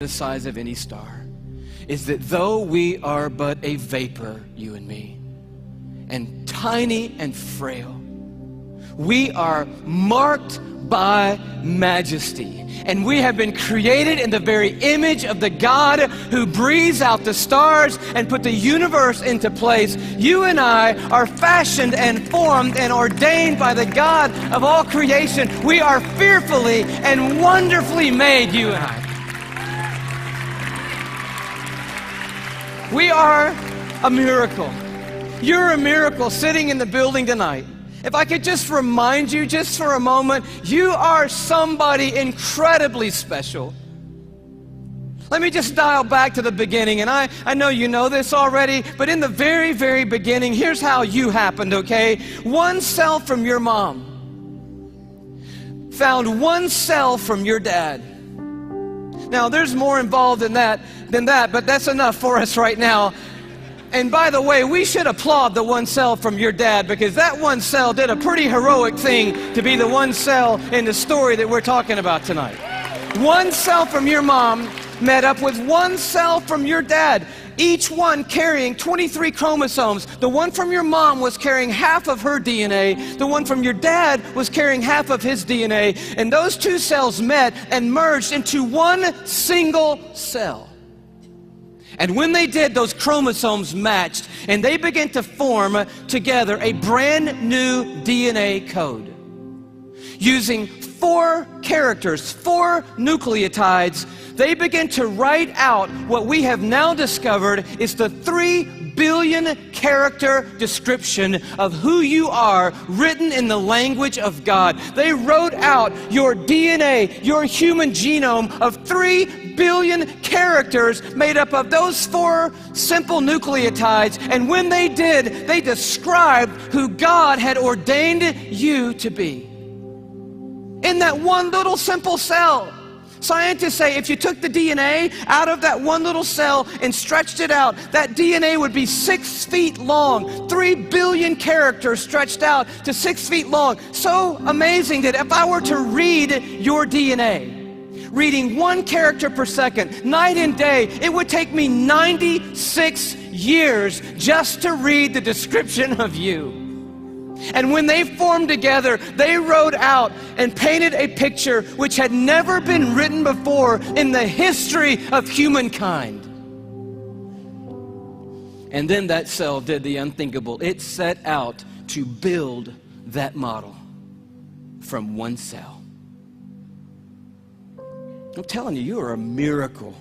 the size of any star is that though we are but a vapor, you and me, and tiny and frail, we are marked by majesty. And we have been created in the very image of the God who breathes out the stars and put the universe into place. You and I are fashioned and formed and ordained by the God of all creation. We are fearfully and wonderfully made, you and I. We are a miracle. You're a miracle sitting in the building tonight. If I could just remind you just for a moment, you are somebody incredibly special. Let me just dial back to the beginning, and I know you know this already, but in the very, very beginning, here's how you happened, okay? One cell from your mom found one cell from your dad. Now, there's more involved in that than that, but that's enough for us right now. And by the way, we should applaud the one cell from your dad, because that one cell did a pretty heroic thing to be the one cell in the story that we're talking about tonight. One cell from your mom met up with one cell from your dad, each one carrying 23 chromosomes. The one from your mom was carrying half of her DNA. The one from your dad was carrying half of his DNA. And those two cells met and merged into one single cell. And when they did, those chromosomes matched, and they began to form together a brand new DNA code. Using 4 characters, 4 nucleotides, they began to write out what we have now discovered is the 3 billion character description of who you are, written in the language of God. They wrote out your DNA, your human genome of 3 billion characters made up of those 4 simple nucleotides. And when they did, they described who God had ordained you to be. In that one little simple cell. Scientists say if you took the DNA out of that one little cell and stretched it out, that DNA would be 6 feet long. 3 billion characters stretched out to 6 feet long. So amazing that if I were to read your DNA, reading 1 character per second, night and day, it would take me 96 years just to read the description of you. And when they formed together, they wrote out and painted a picture which had never been written before in the history of humankind. And then that cell did the unthinkable. It set out to build that model from one cell. I'm telling you, you are a miracle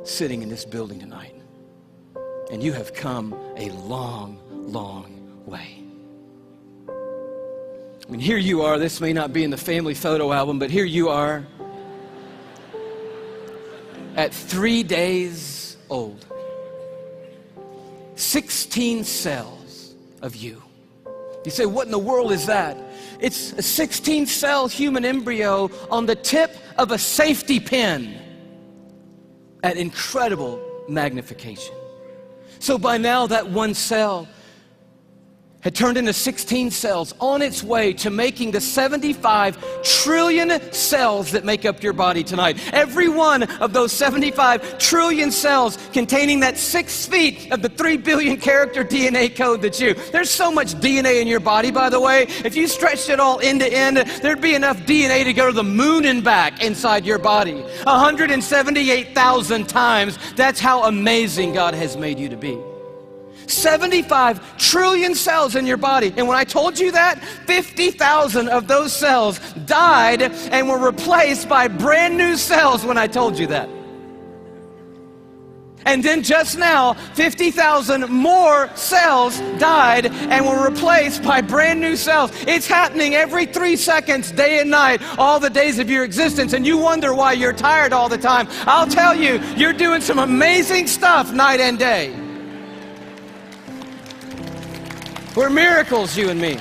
sitting in this building tonight. And you have come a long, long way. I mean, here you are. This may not be in the family photo album, but here you are at 3 days old. 16 cells of you. You say, what in the world is that? It's a 16-cell human embryo on the tip of a safety pin at incredible magnification. So by now, that one cell had turned into 16 cells on its way to making the 75 trillion cells that make up your body tonight. Every one of those 75 trillion cells containing that 6 feet of the 3 billion character DNA code that's you. There's so much DNA in your body, by the way. If you stretched it all end to end, there'd be enough DNA to go to the moon and back inside your body. 178,000 times. That's how amazing God has made you to be. 75 trillion cells in your body. And when I told you that, 50,000 of those cells died and were replaced by brand new cells when I told you that. And then just now, 50,000 more cells died and were replaced by brand new cells. It's happening every 3 seconds, day and night, all the days of your existence. And you wonder why you're tired all the time. I'll tell you, you're doing some amazing stuff night and day. We're miracles, you and me.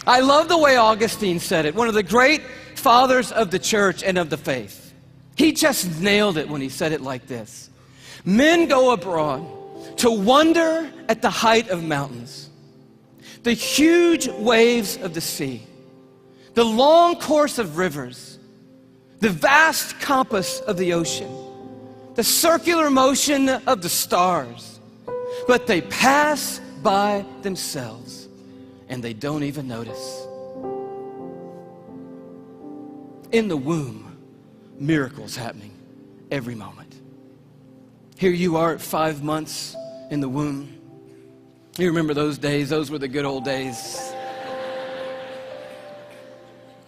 I love the way Augustine said it, one of the great fathers of the church and of the faith. He just nailed it when he said it like this. Men go abroad to wonder at the height of mountains, the huge waves of the sea, the long course of rivers, the vast compass of the ocean, the circular motion of the stars, but they pass by themselves and they don't even notice. In the womb, miracles happening every moment. Here you are at 5 months in the womb. You remember those days? Those were the good old days.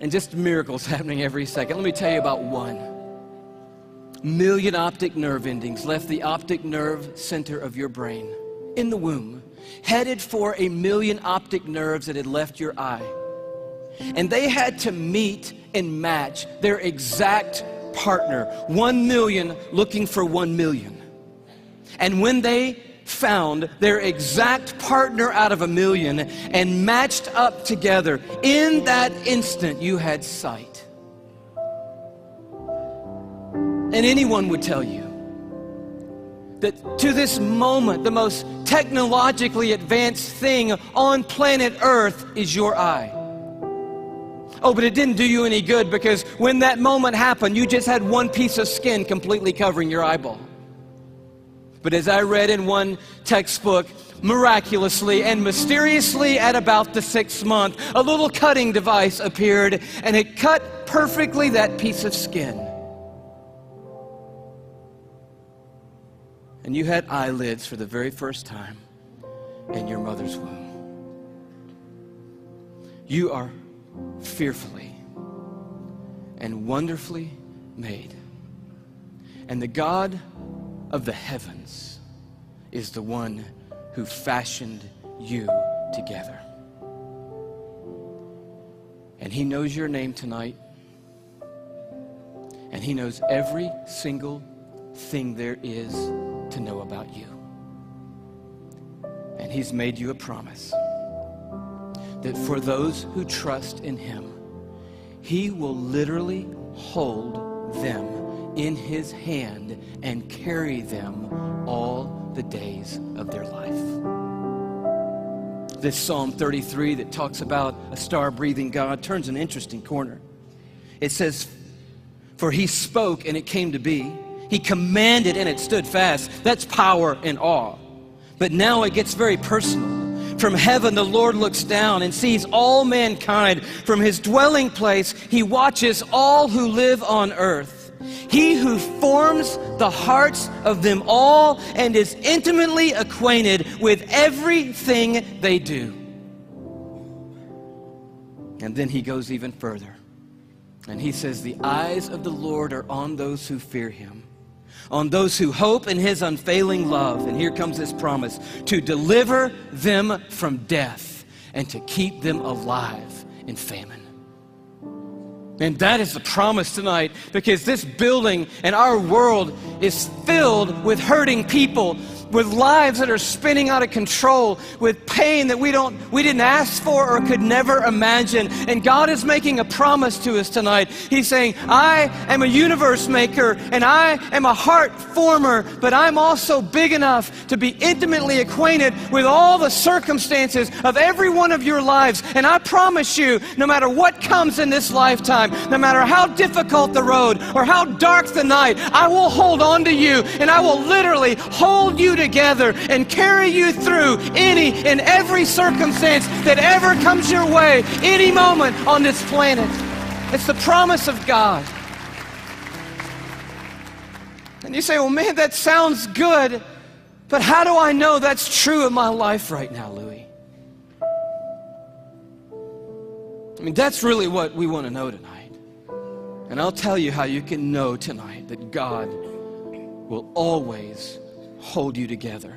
And just miracles happening every second. Let me tell you about one. 1 million optic nerve endings left the optic nerve center of your brain in the womb, headed for 1 million optic nerves that had left your eye. And they had to meet and match their exact partner, 1 million looking for 1 million. And when they found their exact partner out of 1 million and matched up together, in that instant you had sight. And anyone would tell you that to this moment, the most technologically advanced thing on planet Earth is your eye. Oh, but it didn't do you any good, because when that moment happened, you just had one piece of skin completely covering your eyeball. But as I read in one textbook, miraculously and mysteriously at about the 6th month, a little cutting device appeared and it cut perfectly that piece of skin. And you had eyelids for the very first time in your mother's womb. You are fearfully and wonderfully made. And the God of the heavens is the one who fashioned you together. And he knows your name tonight. And he knows every single thing there is to know about you. And he's made you a promise that for those who trust in him, he will literally hold them in his hand and carry them all the days of their life. This Psalm 33 that talks about a star-breathing God turns an interesting corner. It says, "For he spoke and it came to be. He commanded and it stood fast." That's power and awe. But now it gets very personal. From heaven, the Lord looks down and sees all mankind. From his dwelling place, he watches all who live on earth. He who forms the hearts of them all and is intimately acquainted with everything they do. And then he goes even further. And he says, "The eyes of the Lord are on those who fear him, on those who hope in his unfailing love." And here comes this promise: to deliver them from death and to keep them alive in famine. And that is the promise tonight, because this building and our world is filled with hurting people, with lives that are spinning out of control, with pain that we didn't ask for or could never imagine. And God is making a promise to us tonight. He's saying, "I am a universe maker and I am a heart former, but I'm also big enough to be intimately acquainted with all the circumstances of every one of your lives. And I promise you, no matter what comes in this lifetime, no matter how difficult the road or how dark the night, I will hold on to you and I will literally hold you together and carry you through any and every circumstance that ever comes your way, any moment on this planet." It's the promise of God. And you say, "Well, man, that sounds good, but how do I know that's true in my life right now, Louis?" I mean, that's really what we want to know tonight. And I'll tell you how you can know tonight that God will always hold you together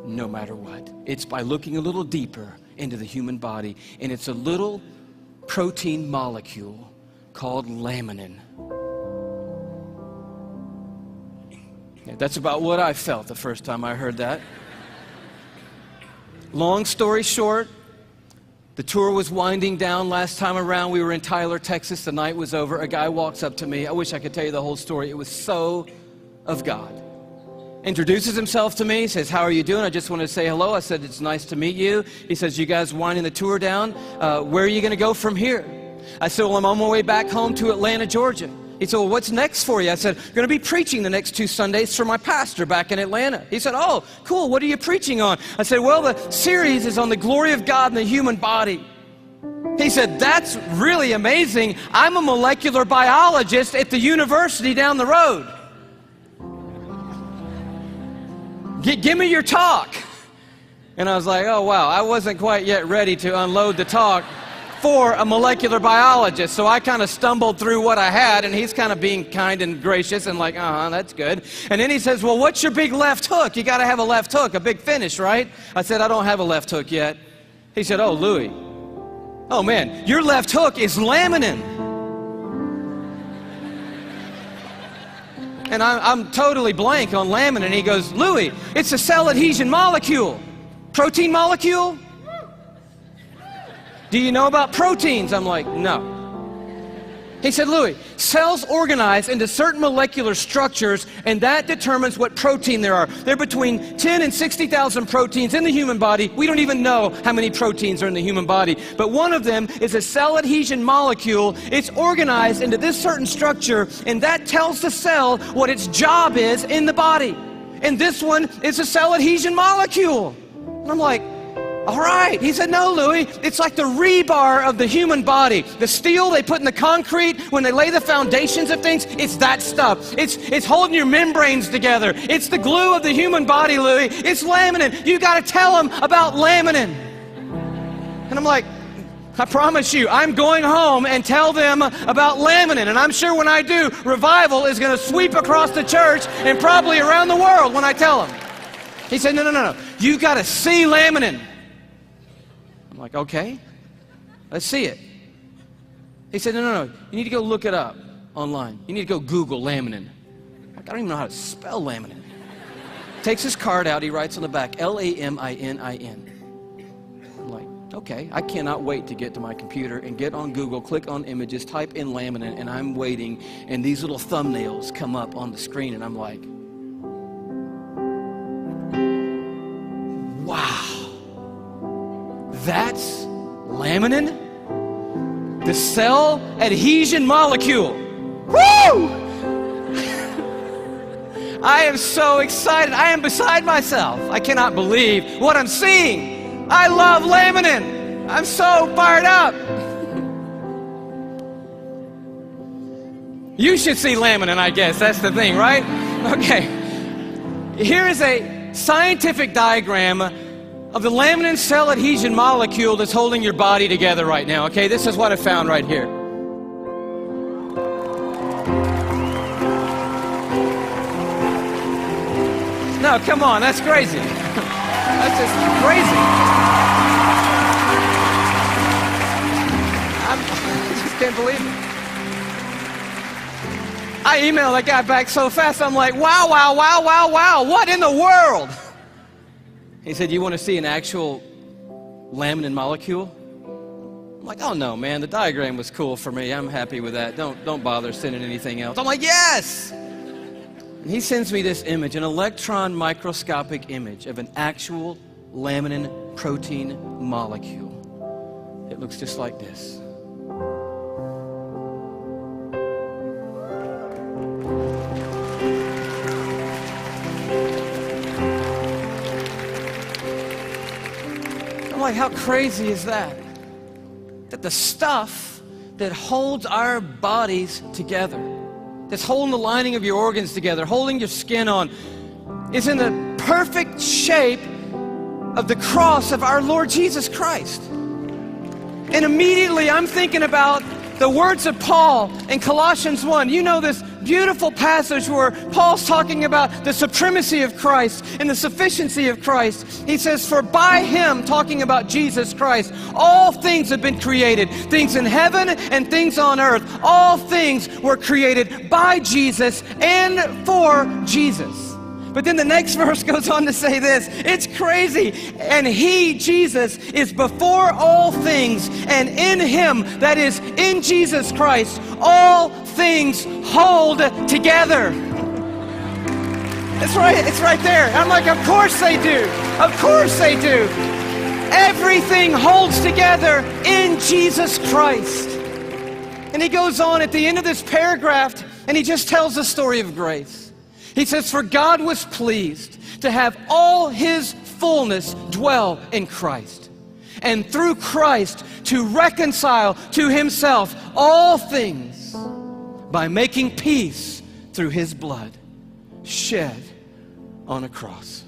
no matter what. It's by looking a little deeper into the human body, and it's a little protein molecule called laminin. Yeah, that's about what I felt the first time I heard that. Long story short, the tour was winding down last time around. We were in Tyler, Texas. The night was over. A guy walks up to me. I wish I could tell you the whole story. It was so of God. Introduces himself to me, says, "How are you doing? I just wanted to say hello." I said, "It's nice to meet you." He says, "You guys winding the tour down? Where are you going to go from here?" I said, "Well, I'm on my way back home to Atlanta, Georgia." He said, well, what's next for you? I said, I'm going to be preaching the next 2 Sundays for my pastor back in Atlanta. He said, oh, cool. What are you preaching on? I said, well, the series is on the glory of God in the human body. He said, that's really amazing. I'm a molecular biologist at the university down the road. Give me your talk. And I was like, oh, wow, I wasn't quite yet ready to unload the talk for a molecular biologist. So I kind of stumbled through what I had, and he's kind of being kind and gracious and like, that's good. And then he says, well, what's your big left hook? You got to have a left hook, a big finish, right? I said, I don't have a left hook yet. He said, oh, Louis, oh, man, your left hook is laminin. And I'm totally blank on laminin. He goes, Louis, it's a cell adhesion molecule. Protein molecule? Do you know about proteins? I'm like, no. He said, Louis, cells organize into certain molecular structures, and that determines what protein there are. There are between 10 and 60,000 proteins in the human body. We don't even know how many proteins are in the human body. But one of them is a cell adhesion molecule. It's organized into this certain structure, and that tells the cell what its job is in the body. And this one is a cell adhesion molecule. And I'm like, all right. He said, no, Louis, it's like the rebar of the human body. The steel they put in the concrete when they lay the foundations of things, it's that stuff. It's holding your membranes together. It's the glue of the human body, Louis. It's laminin. You got to tell them about laminin. And I'm like, I promise you, I'm going home and tell them about laminin. And I'm sure when I do, revival is going to sweep across the church and probably around the world when I tell them. He said, no. You got to see laminin. I'm like, okay, let's see it. He said, no. You need to go look it up online. You need to go Google laminin. I don't even know how to spell laminin. Takes his card out. He writes on the back, Laminin. I'm like, okay, I cannot wait to get to my computer and get on Google, click on images, type in laminin, and I'm waiting, and these little thumbnails come up on the screen, and I'm like, wow. That's laminin? The cell adhesion molecule. Woo! I am so excited. I am beside myself. I cannot believe what I'm seeing. I love laminin. I'm so fired up. You should see laminin, I guess. That's the thing, right? Okay. Here is a scientific diagram of the laminin cell adhesion molecule that's holding your body together right now, okay? This is what I found right here. No, come on, that's crazy. That's just crazy. I just can't believe it. I emailed that guy back so fast, I'm like, wow, what in the world? He said, you want to see an actual laminin molecule? I'm like, oh no, man, the diagram was cool for me. I'm happy with that. Don't bother sending anything else. I'm like, yes! And he sends me this image, an electron microscopic image of an actual laminin protein molecule. It looks just like this. Like, how crazy is that? That the stuff that holds our bodies together, that's holding the lining of your organs together, holding your skin on, is in the perfect shape of the cross of our Lord Jesus Christ. And immediately I'm thinking about the words of Paul in Colossians 1. You know this beautiful passage where Paul's talking about the supremacy of Christ and the sufficiency of Christ. He says, for by him, talking about Jesus Christ, all things have been created, things in heaven and things on earth. All things were created by Jesus and for Jesus. But then the next verse goes on to say this. It's crazy. And he, Jesus, is before all things, and in him, that is, in Jesus Christ, all things hold together. It's right there. I'm like, of course they do. Of course they do. Everything holds together in Jesus Christ. And he goes on at the end of this paragraph And he just tells the story of grace. He says, for God was pleased to have all his fullness dwell in Christ, and through Christ to reconcile to himself all things by making peace through his blood shed on a cross.